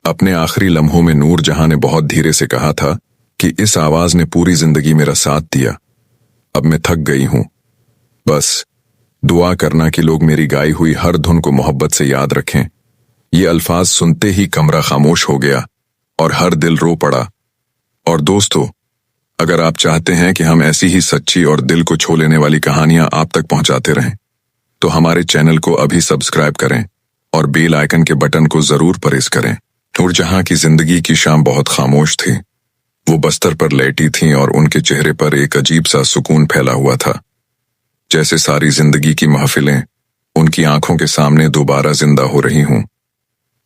अपने आखिरी लम्हों में नूर जहां ने बहुत धीरे से कहा था कि इस आवाज ने पूरी जिंदगी मेरा साथ दिया। अब मैं थक गई हूं। बस दुआ करना कि लोग मेरी गाई हुई हर धुन को मोहब्बत से याद रखें। ये अल्फाज सुनते ही कमरा खामोश हो गया और हर दिल रो पड़ा। और दोस्तों, अगर आप चाहते हैं कि हम ऐसी ही सच्ची और दिल को छू लेने वाली कहानियां आप तक पहुंचाते रहें, तो हमारे चैनल को अभी सब्सक्राइब करें और बेल आइकन के बटन को जरूर प्रेस करें। नूरजहां की जिंदगी की शाम बहुत खामोश थी। वो बस्तर पर लेटी थीं और उनके चेहरे पर एक अजीब सा सुकून फैला हुआ था, जैसे सारी जिंदगी की महफिलें उनकी आंखों के सामने दोबारा जिंदा हो रही हों।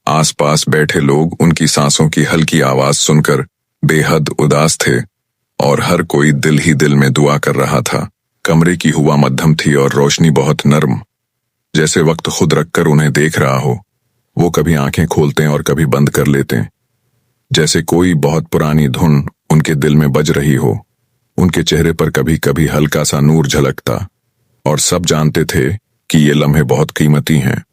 आसपास बैठे लोग उनकी सांसों की हल्की आवाज सुनकर बेहद उदास थे और हर कोई दिल ही दिल में दुआ कर रहा था। कमरे की हवा मध्यम थी और रोशनी बहुत नर्म, जैसे वक्त खुद रखकर उन्हें देख रहा हो। वो कभी आंखें खोलते और कभी बंद कर लेते, जैसे कोई बहुत पुरानी धुन उनके दिल में बज रही हो। उनके चेहरे पर कभी कभी हल्का सा नूर झलकता और सब जानते थे कि ये लम्हे बहुत कीमती हैं,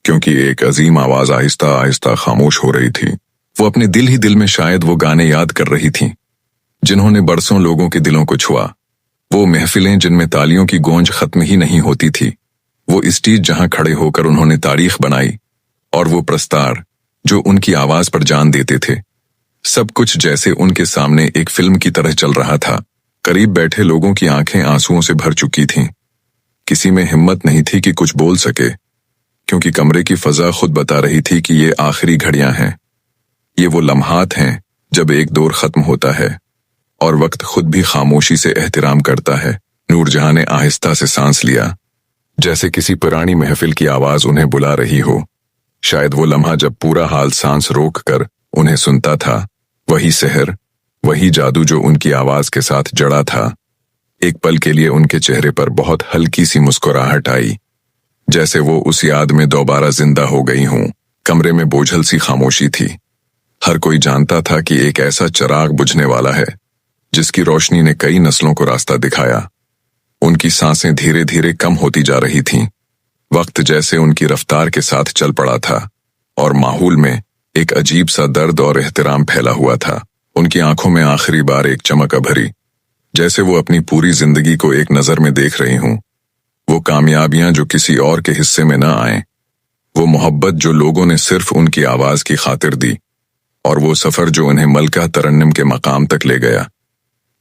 क्योंकि एक अजीम आवाज आहिस्ता आहिस्ता खामोश हो रही थी। वो अपने दिल ही दिल में शायद वो गाने याद कर रही थीं जिन्होंने बरसों लोगों के दिलों को छुआ। वो महफिलें जिनमें तालियों की गूंज खत्म ही नहीं होती थी। वो स्टेज जहां खड़े होकर उन्होंने तारीख बनाई, और वो प्रस्तार जो उनकी आवाज पर जान देते थे। सब कुछ जैसे उनके सामने एक फिल्म की तरह चल रहा था। करीब बैठे लोगों की आंखें आंसुओं से भर चुकी थीं। किसी में हिम्मत नहीं थी कि कुछ बोल सके, क्योंकि कमरे की फजा खुद बता रही थी कि ये आखिरी घड़ियां हैं। ये वो लम्हात हैं जब एक दौर खत्म होता है और वक्त खुद भी खामोशी से एहतराम करता है। नूरजहां ने आहिस्ता से सांस लिया, जैसे किसी पुरानी महफिल की आवाज उन्हें बुला रही हो। शायद वो लम्हा जब पूरा हाल सांस रोक कर उन्हें सुनता था। वही सहर, वही जादू जो उनकी आवाज के साथ जड़ा था। एक पल के लिए उनके चेहरे पर बहुत हल्की सी मुस्कुराहट आई, जैसे वो उस याद में दोबारा जिंदा हो गई हों। कमरे में बोझल सी खामोशी थी। हर कोई जानता था कि एक ऐसा चिराग बुझने वाला है जिसकी रोशनी ने कई नस्लों को रास्ता दिखाया। उनकी सांसें धीरे धीरे कम होती जा रही थीं। वक्त जैसे उनकी रफ्तार के साथ चल पड़ा था और माहौल में एक अजीब सा दर्द और एहतराम फैला हुआ था। उनकी आंखों में आखिरी बार एक चमक भरी, जैसे वो अपनी पूरी जिंदगी को एक नजर में देख रही हूं। वो कामयाबियां जो किसी और के हिस्से में न आए, वो मोहब्बत जो लोगों ने सिर्फ उनकी आवाज की खातिर दी, और वो सफर जो उन्हें मलका तरन्नुम के मकाम तक ले गया।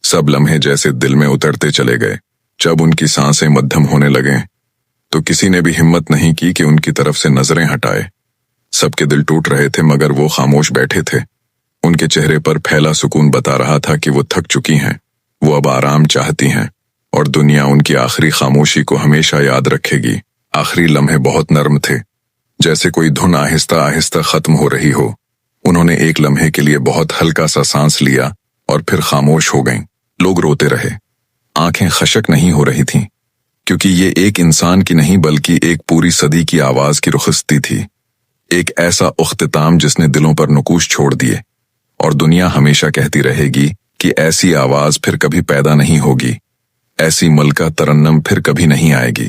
सब लम्हे जैसे दिल में उतरते चले गए। जब उनकी सांसें मध्यम होने लगे तो किसी ने भी हिम्मत नहीं की कि उनकी तरफ से नजरें हटाए। सबके दिल टूट रहे थे, मगर वो खामोश बैठे थे। उनके चेहरे पर फैला सुकून बता रहा था कि वो थक चुकी हैं। वो अब आराम चाहती हैं और दुनिया उनकी आखिरी खामोशी को हमेशा याद रखेगी। आखिरी लम्हे बहुत नर्म थे, जैसे कोई धुन आहिस्ता आहिस्ता खत्म हो रही हो। उन्होंने एक लम्हे के लिए बहुत हल्का सा सांस लिया और फिर खामोश हो गईं। लोग रोते रहे, आंखें खशक नहीं हो रही थीं, क्योंकि ये एक इंसान की नहीं बल्कि एक पूरी सदी की आवाज की रुखसती थी। एक ऐसा उख्तिताम जिसने दिलों पर नुकूश छोड़ दिए, और दुनिया हमेशा कहती रहेगी कि ऐसी आवाज फिर कभी पैदा नहीं होगी, ऐसी मलका तरन्नुम फिर कभी नहीं आएगी।